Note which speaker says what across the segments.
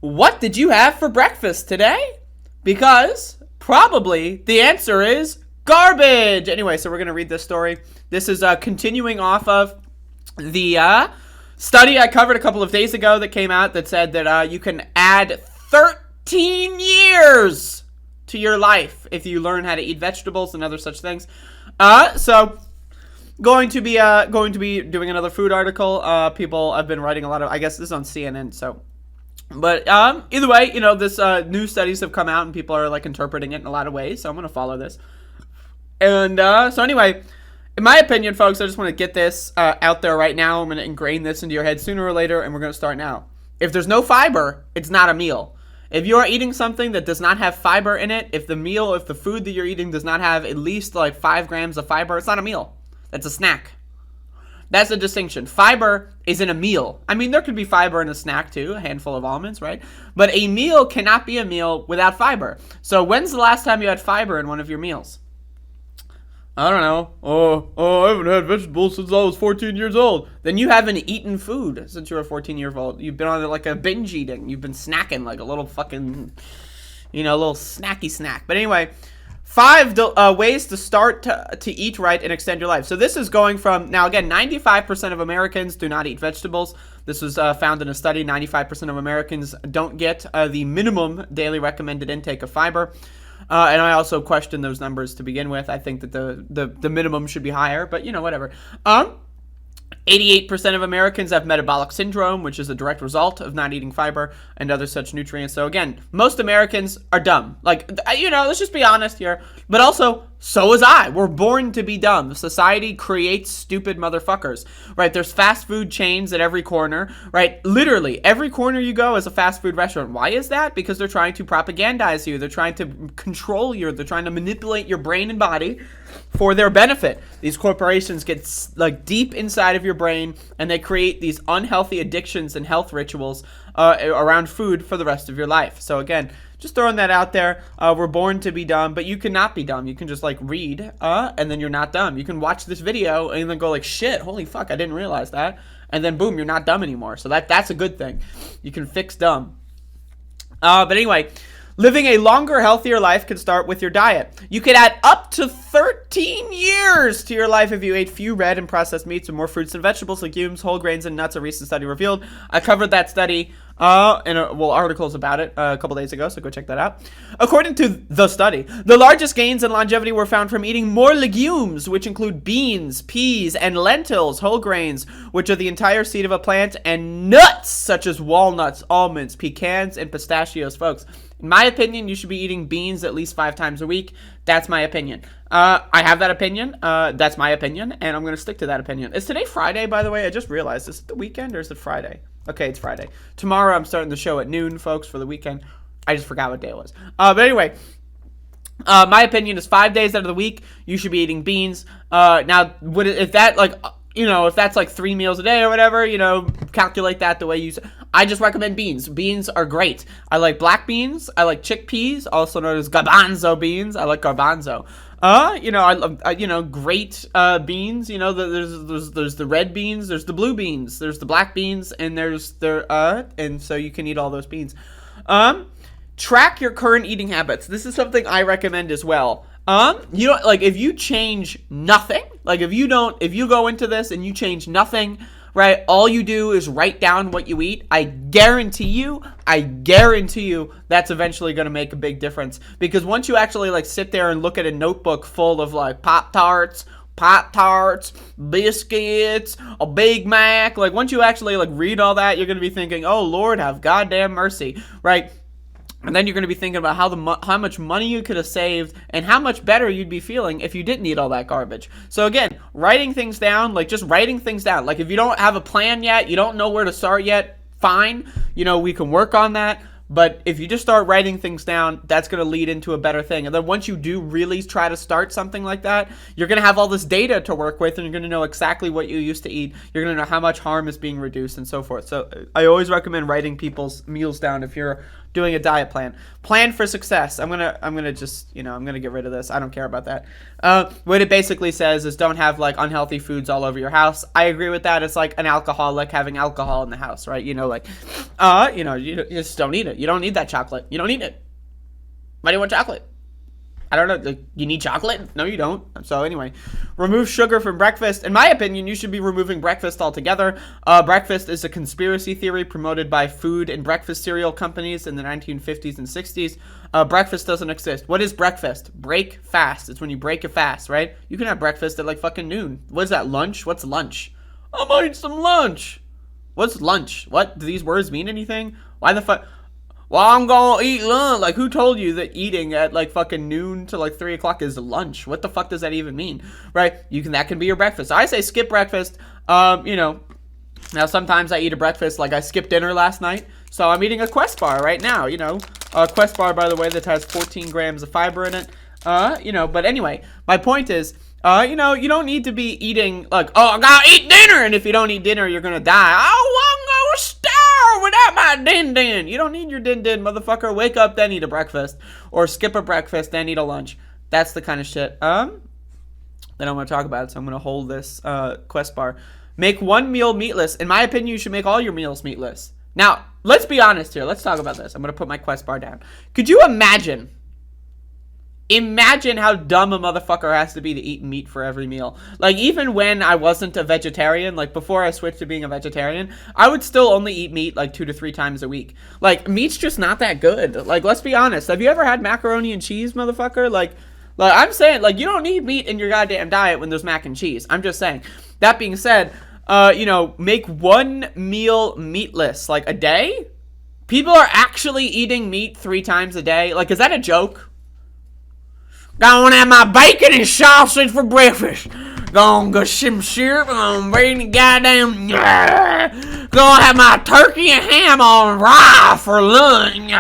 Speaker 1: what did you have for breakfast today? Because probably the answer is garbage. Anyway, so we're going to read this story. This is continuing off of the study I covered a couple of days ago that came out that said that you can add 13 years to your life if you learn how to eat vegetables and other such things. So going to be doing another food article. People have been writing a lot of, I guess this is on CNN, so. But either way, this new studies have come out and people are like interpreting it in a lot of ways. So I'm going to follow this. And so anyway, in my opinion, folks, I just want to get this out there right now. I'm going to ingrain this into your head sooner or later, and we're going to start now. If there's no fiber, it's not a meal. If you are eating something that does not have fiber in it, if the food that you're eating does not have at least like 5 grams of fiber, it's not a meal. That's a snack. That's the distinction. Fiber isn't a meal. I mean, there could be fiber in a snack too, a handful of almonds, right? But a meal cannot be a meal without fiber. So when's the last time you had fiber in one of your meals? I don't know. I haven't had vegetables since I was 14 years old. Then you haven't eaten food since you were 14 years old. You've been on like a binge eating. You've been snacking like a little fucking, little snacky snack. But anyway, 5 ways to start to eat right and extend your life. So this is going from, now again, 95% of Americans do not eat vegetables. This was found in a study. 95% of Americans don't get the minimum daily recommended intake of fiber. And I also question those numbers to begin with. I think that the minimum should be higher, but whatever. 88% of Americans have metabolic syndrome, which is a direct result of not eating fiber and other such nutrients. So again, most Americans are dumb. Like, let's just be honest here. But also, so was I. We're born to be dumb. Society creates stupid motherfuckers, right? There's fast food chains at every corner, right? Literally, every corner you go is a fast food restaurant. Why is that? Because they're trying to propagandize you. They're trying to control you. They're trying to manipulate your brain and body for their benefit. These corporations get like deep inside of your brain and they create these unhealthy addictions and health rituals around food for the rest of your life. So again, just throwing that out there. We're born to be dumb, but you cannot be dumb. You can just like read and then you're not dumb. You can watch this video and then go like, shit, holy fuck, I didn't realize that. And then boom, you're not dumb anymore. So that's a good thing. You can fix dumb. But anyway, living a longer, healthier life can start with your diet. You could add up to 13 years to your life if you ate few red and processed meats and more fruits and vegetables, legumes, whole grains, and nuts, a recent study revealed. I covered that study in articles about it a couple days ago, so go check that out. According to the study, the largest gains in longevity were found from eating more legumes, which include beans, peas, and lentils, whole grains, which are the entire seed of a plant, and nuts, such as walnuts, almonds, pecans, and pistachios, folks. In my opinion, you should be eating beans at least 5 times a week. That's my opinion. I have that opinion. That's my opinion, and I'm going to stick to that opinion. Is today Friday, by the way? I just realized. Is it the weekend or is it Friday? Okay, it's Friday. Tomorrow I'm starting the show at noon, folks, for the weekend. I just forgot what day it was. But anyway, my opinion is 5 days out of the week, you should be eating beans. Now, if that's like 3 meals a day or whatever, calculate that the way you... I just recommend beans. Beans are great. I like black beans. I like chickpeas, also known as garbanzo beans. I like garbanzo. I love, great beans. There's the red beans, there's the blue beans, there's the black beans, and and so you can eat all those beans. Track your current eating habits. This is something I recommend as well. If you change nothing, like if you go into this and you change nothing, right? All you do is write down what you eat. I guarantee you, that's eventually going to make a big difference. Because once you actually like sit there and look at a notebook full of like Pop-Tarts, biscuits, a Big Mac, like once you actually like read all that, you're going to be thinking, oh Lord, have goddamn mercy, right? And then you're going to be thinking about how much money you could have saved and how much better you'd be feeling if you didn't eat all that garbage. So again, writing things down. Like if you don't have a plan yet, you don't know where to start yet, fine. We can work on that. But if you just start writing things down, that's going to lead into a better thing. And then once you do really try to start something like that, you're going to have all this data to work with, and you're going to know exactly what you used to eat. You're going to know how much harm is being reduced and so forth. So I always recommend writing people's meals down if you're doing a diet plan. Plan for success. I'm gonna just, I'm gonna get rid of this. I don't care about that. What it basically says is don't have like unhealthy foods all over your house. I agree with that. It's like an alcoholic having alcohol in the house, right? You just don't eat it. You don't need that chocolate. You don't need it. Why do you want chocolate? I don't know. Like, you need chocolate? No, you don't. So anyway, remove sugar from breakfast. In my opinion, you should be removing breakfast altogether. Breakfast is a conspiracy theory promoted by food and breakfast cereal companies in the 1950s and 60s. Breakfast doesn't exist. What is breakfast? Break fast. It's when you break a fast, right? You can have breakfast at like fucking noon. What is that, lunch? What's lunch? I'm gonna eat some lunch. What's lunch? What? Do these words mean anything? Why the fuck? Well, I'm gonna eat lunch. Like, who told you that eating at like fucking noon to like 3 o'clock is lunch? What the fuck does that even mean? Right? That can be your breakfast. I say skip breakfast. Now sometimes I eat a breakfast, like I skipped dinner last night, so I'm eating a Quest bar right now. A Quest bar, by the way, that has 14 grams of fiber in it. But anyway, my point is, you don't need to be eating like, oh, I gotta eat dinner, and if you don't eat dinner, you're gonna die. Oh, I'm gonna starve without my din-din. You don't need your din-din, motherfucker. Wake up, then eat a breakfast, or skip a breakfast, then eat a lunch. That's the kind of shit, that I'm gonna talk about, so I'm gonna hold this, Quest bar. Make one meal meatless. In my opinion, you should make all your meals meatless. Now, let's be honest here. Let's talk about this. I'm gonna put my Quest bar down. Could you imagine how dumb a motherfucker has to be to eat meat for every meal. Like, even when I wasn't a vegetarian, like before I switched to being a vegetarian, I would still only eat meat like 2 to 3 times a week. Like, meat's just not that good. Like, let's be honest. Have you ever had macaroni and cheese, motherfucker? Like I'm saying, like, you don't need meat in your goddamn diet when there's mac and cheese. I'm just saying. That being said, make one meal meatless, like a day. People are actually eating meat 3 times a day. Like, is that a joke? Gonna have my bacon and sausage for breakfast. Gonna get some syrup. Gonna bring the goddamn. Gonna have my turkey and ham on rye for lunch.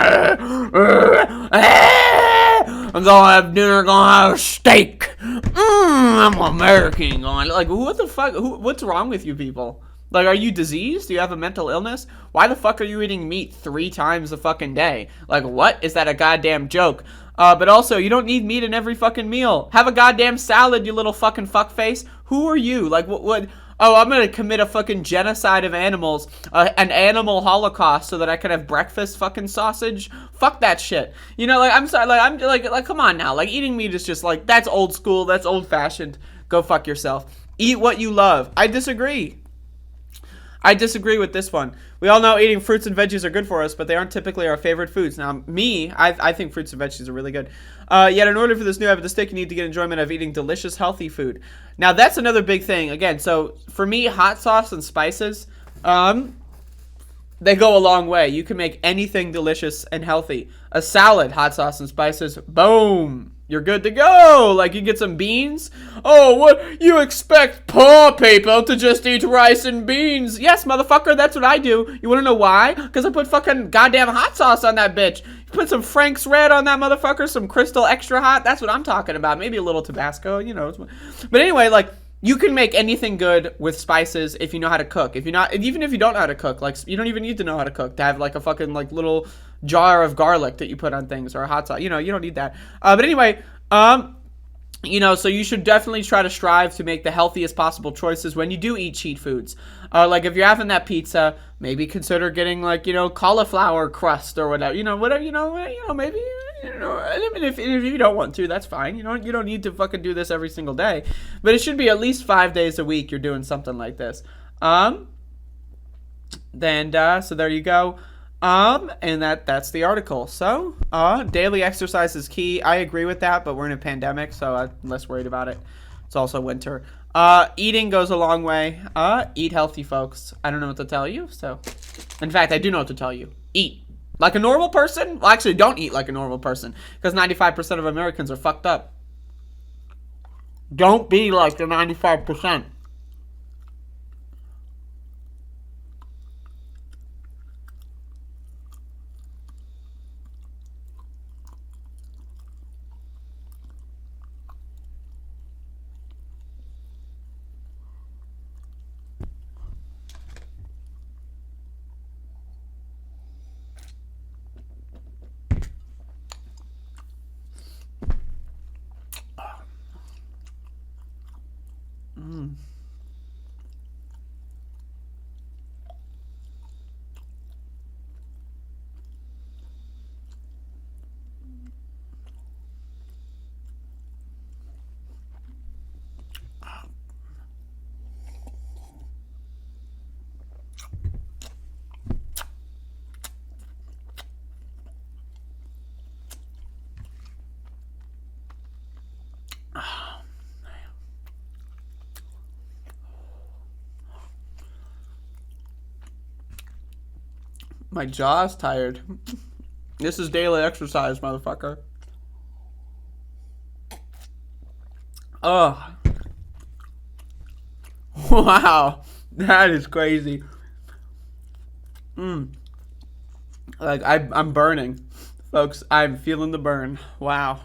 Speaker 1: I'm gonna have dinner. Gonna have a steak. I'm American. Going like, what the fuck? What's wrong with you people? Like, are you diseased? Do you have a mental illness? Why the fuck are you eating meat 3 times a fucking day? Like, what? Is that a goddamn joke? But also, you don't need meat in every fucking meal. Have a goddamn salad, you little fucking fuckface. Who are you? Like, what? Oh, I'm gonna commit a fucking genocide of animals, an animal holocaust, so that I can have breakfast fucking sausage. Fuck that shit. I'm sorry. Like, I'm like, come on now. Like, eating meat is just like, that's old school. That's old fashioned. Go fuck yourself. Eat what you love. I disagree with this one. We all know eating fruits and veggies are good for us, but they aren't typically our favorite foods. Now, I think fruits and veggies are really good. Yet in order for this new habit to stick, you need to get enjoyment of eating delicious, healthy food. Now, that's another big thing. Again, so for me, hot sauce and spices, they go a long way. You can make anything delicious and healthy. A salad, hot sauce and spices, boom. You're good to go. Like, you get some beans. Oh, what? You expect poor people to just eat rice and beans? Yes, motherfucker, that's what I do. You want to know why? Because I put fucking goddamn hot sauce on that bitch. You put some Frank's Red on that motherfucker, some Crystal Extra Hot. That's what I'm talking about. Maybe a little Tabasco, But anyway, like, you can make anything good with spices if you know how to cook. Even if you don't know how to cook, like, you don't even need to know how to cook to have like a fucking like little jar of garlic that you put on things, or a hot sauce. You don't need that. But anyway, so you should definitely try to strive to make the healthiest possible choices when you do eat cheat foods. Like, if you're having that pizza, maybe consider getting like, cauliflower crust or whatever. Maybe. I mean, if you don't want to, that's fine. You don't need to fucking do this every single day. But it should be at least 5 days a week you're doing something like this. So there you go. And that's the article. So, daily exercise is key. I agree with that, but we're in a pandemic, so I'm less worried about it. It's also winter. Eating goes a long way. Eat healthy, folks. I don't know what to tell you, so. In fact, I do know what to tell you. Eat. Like a normal person? Well, actually, don't eat like a normal person, because 95% of Americans are fucked up. Don't be like the 95%. My jaw's tired. This is daily exercise, motherfucker. Oh. Wow. That is crazy. Like, I'm burning. Folks, I'm feeling the burn. Wow.